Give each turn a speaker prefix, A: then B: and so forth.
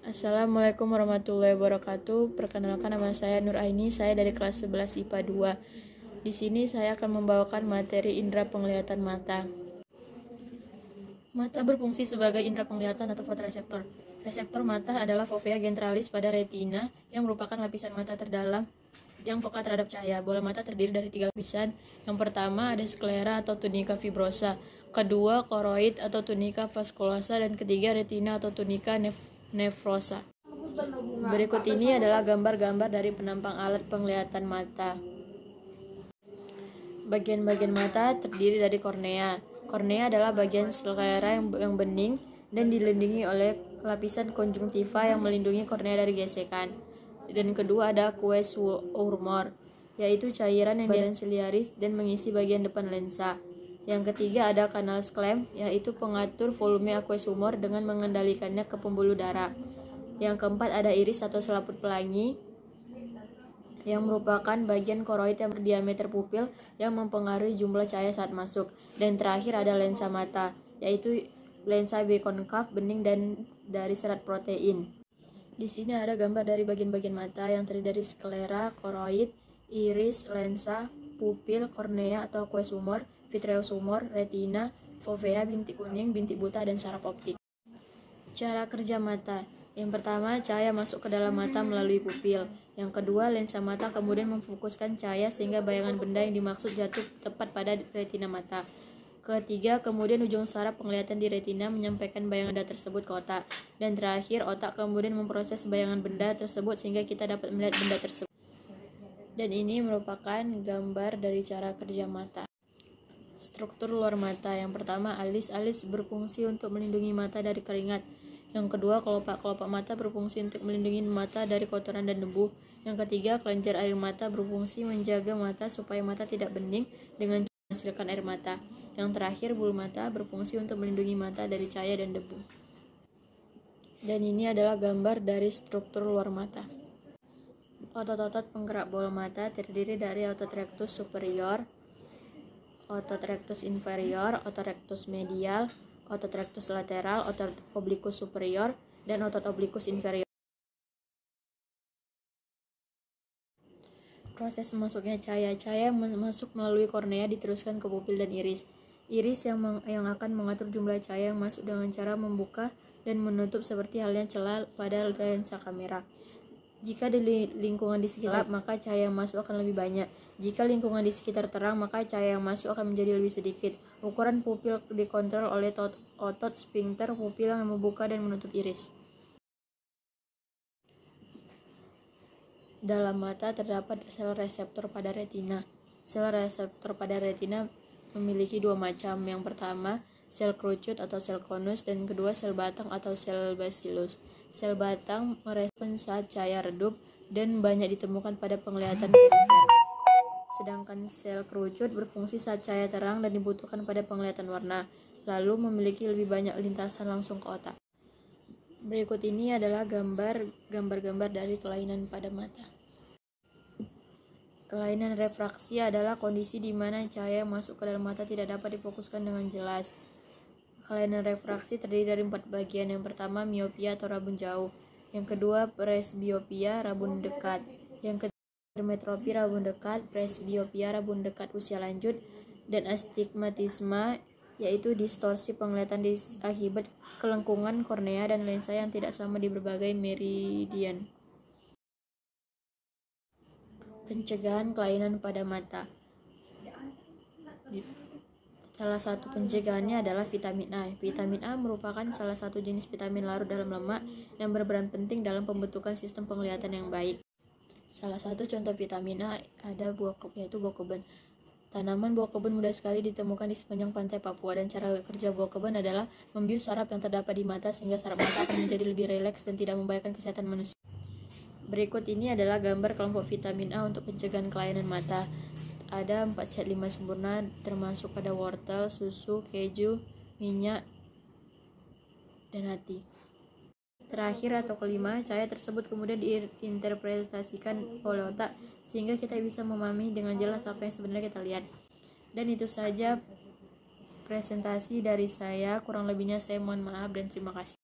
A: Assalamualaikum warahmatullahi wabarakatuh. Perkenalkan, nama saya Nur Aini, saya dari kelas 11 IPA 2. Di sini saya akan membawakan materi indera penglihatan mata. Mata berfungsi sebagai indera penglihatan atau fotoreseptor. Reseptor mata adalah fovea gentralis pada retina yang merupakan lapisan mata terdalam yang peka terhadap cahaya. Bola mata terdiri dari 3 lapisan. Yang pertama ada sklera atau tunika fibrosa, kedua koroid atau tunika vaskulosa, dan ketiga retina atau tunika nefrosa. Berikut ini adalah gambar-gambar dari penampang alat penglihatan mata. Bagian-bagian mata terdiri dari kornea. Kornea adalah bagian sklera yang bening dan dilindungi oleh lapisan konjungtiva yang melindungi kornea dari gesekan. Dan kedua ada aqueous humor, yaitu cairan yang badan siliaris dan mengisi bagian depan lensa. Yang ketiga ada canals clamp, yaitu pengatur volume aqueous humor dengan mengendalikannya ke pembuluh darah. Yang keempat ada iris atau selaput pelangi, yang merupakan bagian koroid yang berdiameter pupil yang mempengaruhi jumlah cahaya saat masuk. Dan terakhir ada lensa mata, yaitu lensa bikonkav bening dan dari serat protein. Di sini ada gambar dari bagian-bagian mata yang terdiri dari sklera, koroid, iris, lensa, pupil, kornea atau aqueous humor, vitreous humor, retina, fovea, bintik kuning, bintik buta, dan saraf optik. Cara kerja mata. Yang pertama, cahaya masuk ke dalam mata melalui pupil. Yang kedua, lensa mata kemudian memfokuskan cahaya sehingga bayangan benda yang dimaksud jatuh tepat pada retina mata. Ketiga, kemudian ujung saraf penglihatan di retina menyampaikan bayangan benda tersebut ke otak. Dan terakhir, otak kemudian memproses bayangan benda tersebut sehingga kita dapat melihat benda tersebut. Dan ini merupakan gambar dari cara kerja mata. Struktur luar mata. Yang pertama, alis. Alis berfungsi untuk melindungi mata dari keringat. Yang kedua, kelopak-kelopak mata berfungsi untuk melindungi mata dari kotoran dan debu. Yang ketiga, kelenjar air mata berfungsi menjaga mata supaya mata tidak bening dengan menghasilkan air mata. Yang terakhir, bulu mata berfungsi untuk melindungi mata dari cahaya dan debu. Dan ini adalah gambar dari struktur luar mata. Otot-otot penggerak bola mata terdiri dari otot rectus superior, otot rectus inferior, otot rectus medial, otot rectus lateral, otot oblikus superior, dan otot oblikus inferior. Proses masuknya cahaya. Cahaya masuk melalui kornea diteruskan ke pupil dan iris. Iris yang akan mengatur jumlah cahaya yang masuk dengan cara membuka dan menutup seperti halnya celah pada lensa kamera. Jika di lingkungan di sekitar gelap, maka cahaya yang masuk akan lebih banyak. Jika lingkungan di sekitar terang, maka cahaya yang masuk akan menjadi lebih sedikit. Ukuran pupil dikontrol oleh otot sphincter pupil yang membuka dan menutup iris. Dalam mata terdapat sel reseptor pada retina. Sel reseptor pada retina memiliki 2 macam. Yang pertama, sel kerucut atau sel konus, dan kedua sel batang atau sel bacillus. Sel batang merespon saat cahaya redup dan banyak ditemukan pada penglihatan perifer. Sedangkan sel kerucut berfungsi saat cahaya terang dan dibutuhkan pada penglihatan warna, lalu memiliki lebih banyak lintasan langsung ke otak. Berikut ini adalah gambar-gambar dari kelainan pada mata. Kelainan refraksi adalah kondisi di mana cahaya masuk ke dalam mata tidak dapat difokuskan dengan jelas. Kelainan refraksi terdiri dari 4 bagian. Yang pertama, miopia atau rabun jauh. Yang kedua, presbiopia, rabun dekat. Yang ketiga, hipermetropi, rabun dekat, presbiopia, rabun dekat usia lanjut, dan astigmatisme, yaitu distorsi penglihatan akibat kelengkungan kornea dan lensa yang tidak sama di berbagai meridian. Pencegahan kelainan pada mata. Salah satu pencegahannya adalah vitamin A. Vitamin A merupakan salah satu jenis vitamin larut dalam lemak yang berperan penting dalam pembentukan sistem penglihatan yang baik. Salah satu contoh vitamin A yaitu buah keben. Tanaman buah keben mudah sekali ditemukan di sepanjang pantai Papua, dan cara kerja buah keben adalah membius saraf yang terdapat di mata sehingga saraf mata akan menjadi lebih rileks dan tidak membahayakan kesehatan manusia. Berikut ini adalah gambar kelompok vitamin A untuk pencegahan kelainan mata. Ada 4 sehat 5 sempurna, termasuk pada wortel, susu, keju, minyak, dan hati. Terakhir atau kelima, cahaya tersebut kemudian diinterpretasikan oleh otak sehingga kita bisa memahami dengan jelas apa yang sebenarnya kita lihat. Dan itu saja presentasi dari saya, kurang lebihnya saya mohon maaf dan terima kasih.